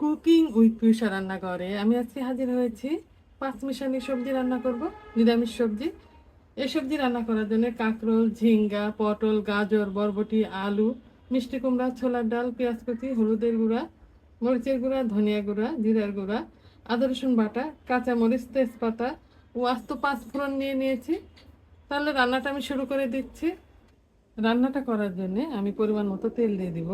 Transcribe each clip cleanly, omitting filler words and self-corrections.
Cooking with পিউষা রান্নাঘরে আমি আজকে হাজির হয়েছি। পাঁচমিশালি সবজি রান্না করব, নিরামিষ সবজি। এই সবজি রান্না করার জন্য কাঁকরোল, ঝিঙ্গা, পটল, গাজর, বরবটি, আলু, মিষ্টি কুমড়া, ছোলার ডাল, পেঁয়াজ কুচি, হলুদের গুঁড়া, মরিচের গুঁড়া, ধনিয়া গুঁড়া, জিরার গুঁড়া, আদা রসুন বাটা, কাঁচামরিচ, তেজপাতা ও আস্ত পাঁচ ফোড়ন নিয়ে নিয়েছি। তাহলে রান্নাটা আমি শুরু করে দিচ্ছি। রান্নাটা করার জন্য আমি পরিমাণ মতো তেল দিয়ে দিব।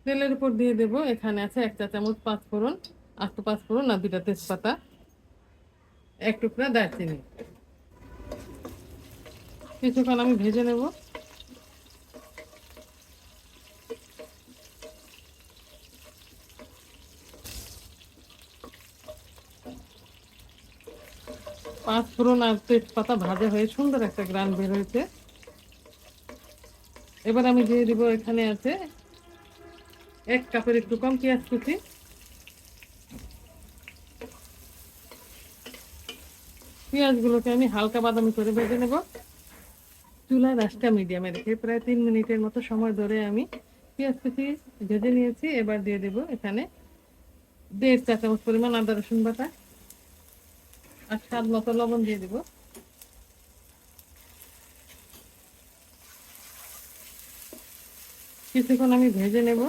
তেলের উপর দিয়ে দেব, এখানে আছে 1 চা চামচ পাঁচ ফোড়ন, আস্ত পাঁচ ফোড়ন আর 2টা তেজপাতা, 1 টুকরা দারচিনি। কিছুক্ষণ আমি ভেজে নেব। পাঁচ ফোড়ন আর তেজপাতা ভাজা হয়ে সুন্দর একটা গ্রান বের হয়েছে। এবার আমি দিয়ে দিব, এখানে আছে 1 কাপের একটু কম পেঁয়াজ কুচি। পেঁয়াজগুলোকে আমি হালকা বাদামি করে ভেজে নেব। চুলার আঁচটা মিডিয়ামে রেখে প্রায় 3 মিনিটের মতো সময় ধরে আমি পেঁয়াজ কুচি ভেজে নিয়েছি। এবার দিয়ে দেব এখানে 1.5 চা চামচ পরিমাণ আদা রসুন বাটা আর স্বাদ মতো লবণ দিয়ে দিব। কিছুক্ষণ আমি ভেজে নেব।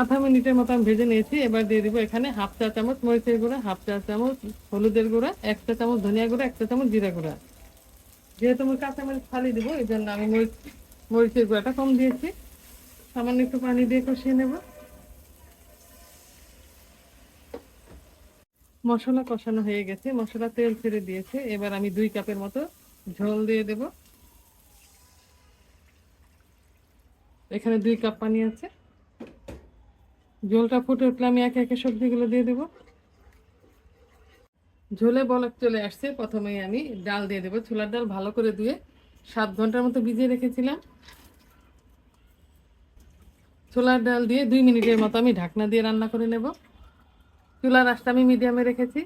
আধা মিনিটের মতো আমি ভেজে নিয়েছি। এবার দিয়ে দিব এখানে 1/2 চা চামচ মরিচের গুঁড়া, 1/2 চা চামচ হলুদের গুঁড়া, 1 চা চামচ ধনিয়া গুঁড়া, 1 চা চামচ জিরা গুঁড়া। যেহেতু আমি কাঁচামরিচ ফালি দিব, এই জন্য আমি মরিচের গুঁড়াটা কম দিয়েছি। সামান্য একটু পানি দিয়ে কষিয়ে নেব। মশলা কষানো হয়ে গেছে, মশলা তেল ছেড়ে দিয়েছে। এবার আমি 2 কাপের মতো ঝোল দিয়ে দেব। এখানে 2 কাপ পানি আছে। ঝোলটা ফুটে উঠলে আমি একে একে সবজিগুলো দিয়ে দেব। ঝোলে বলক চলে আসছে, প্রথমেই আমি ডাল দিয়ে দেবো। ছোলার ডাল ভালো করে ধুয়ে 7 ঘন্টার মতো ভিজিয়ে রেখেছিলাম। ছোলার ডাল দিয়ে 2 মিনিটের মতো আমি ঢাকনা দিয়ে রান্না করে নেব। চুলার আঁচটা আমি মিডিয়ামে রেখেছি।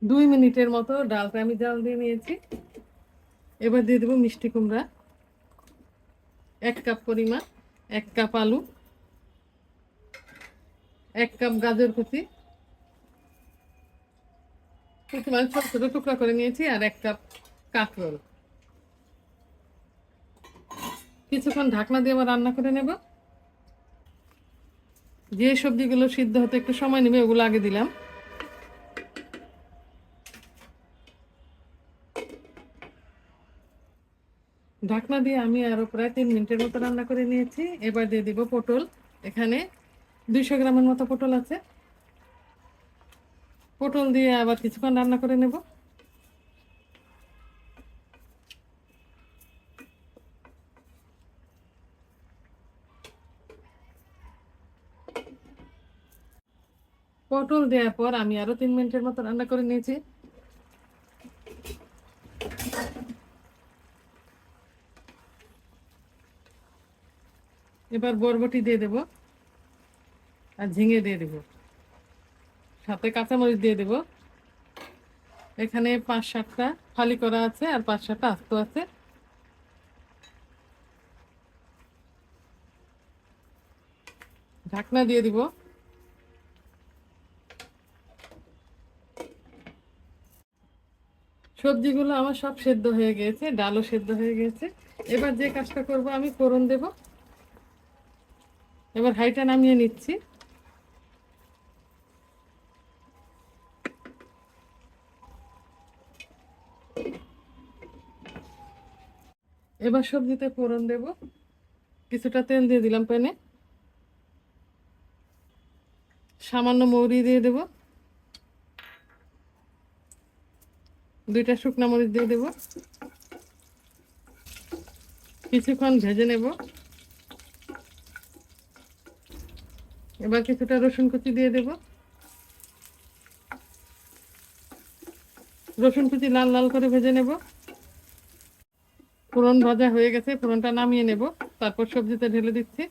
2 মিনিটের মতো ডালটা আমি জাল দিয়ে নিয়েছি। এবার দিয়ে দেবো মিষ্টি কুমড়া 1 কাপ পরিমাণ, 1 কাপ আলু, 1 কাপ গাজর কুচি মানে ছোট ছোট টুকরা করে নিয়েছি, আর 1 কাপ কাঁকরোল। কিছুক্ষণ ঢাকনা দিয়ে আবার রান্না করে নেব। যে সবজিগুলো সিদ্ধ হতে একটু সময় নেবে ওগুলো আগে দিলাম। ঢাকনা দিয়ে আমি আরো প্রায় 3 মিনিটের মতো রান্না করে নিয়েছি। এবার দিয়ে দিব পটল। এখানে 200 গ্রামের মতো পটল আছে। পটল দিয়ে আবার কিছুক্ষণ রান্না করে নেব। পটল দেওয়ার পর আমি আরো 3 মিনিটের মতো রান্না করে নিয়েছি। এবার বরবটি দিয়ে দেব আর ঝিঙে দিয়ে দেব, সাথে কাঁচামরিচ দিয়ে দেব। এখানে 5-7টা ফালি করা আছে আর 5-7টা আস্ত আছে। ঢাকনা দিয়ে দিব। সবজিগুলো আমার সব সেদ্ধ হয়ে গেছে, ডালও সেদ্ধ হয়ে গেছে। এবার যে কাজটা করব, আমি ফোড়ন দেব। এবার হাঁড়িটা নামিয়ে নিচ্ছি। এবার সবজিতে ফোড়ন দেব। কিছুটা তেল দিয়ে দিলাম প্যানে। সামান্য মৌরি দিয়ে দেব। 2টা শুকনো মরিচ দিয়ে দেব। কিছুক্ষণ ভেজে নেব। এবার কিছুটা রসুন কুচি দিয়ে দেব। রসুন কুচি লাল লাল করে ভেজে নেব। ফোড়ন ভাজা হয়ে গেছে, ফোড়নটা নামিয়ে নেব। তারপর সবজিতে ঢেলে দিচ্ছি।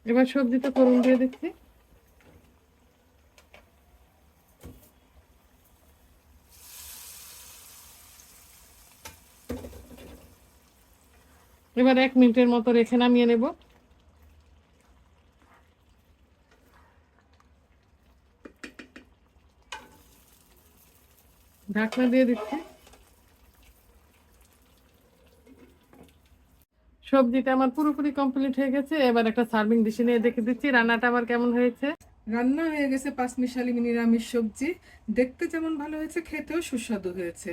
এবার সবজিতে ফোড়ন দিয়ে দিচ্ছি। এবার 1 মিনিটের মতো রেখে নামিয়ে নেব। ঢাকনা দিয়ে দিচ্ছি। সবজিটা আমার পুরোপুরি কমপ্লিট হয়ে গেছে। এবার একটা সার্ভিং ডিশে নিয়ে দেখে দিচ্ছি রান্নাটা আমার কেমন হয়েছে। রান্না হয়ে গেছে পাঁচমিশালি নিরামিষ সবজি। দেখতে যেমন ভালো হয়েছে, খেতেও সুস্বাদু হয়েছে।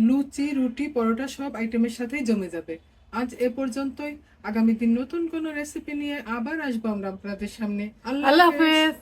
লুচি, রুটি, পরোটা সব আইটেমের সাথেই জমে যাবে। আজ এ পর্যন্তই। আগামী দিন নতুন কোনো রেসিপি নিয়ে আবার আসবো আমরা আপনাদের সামনে। আল্লাহ হাফেজ।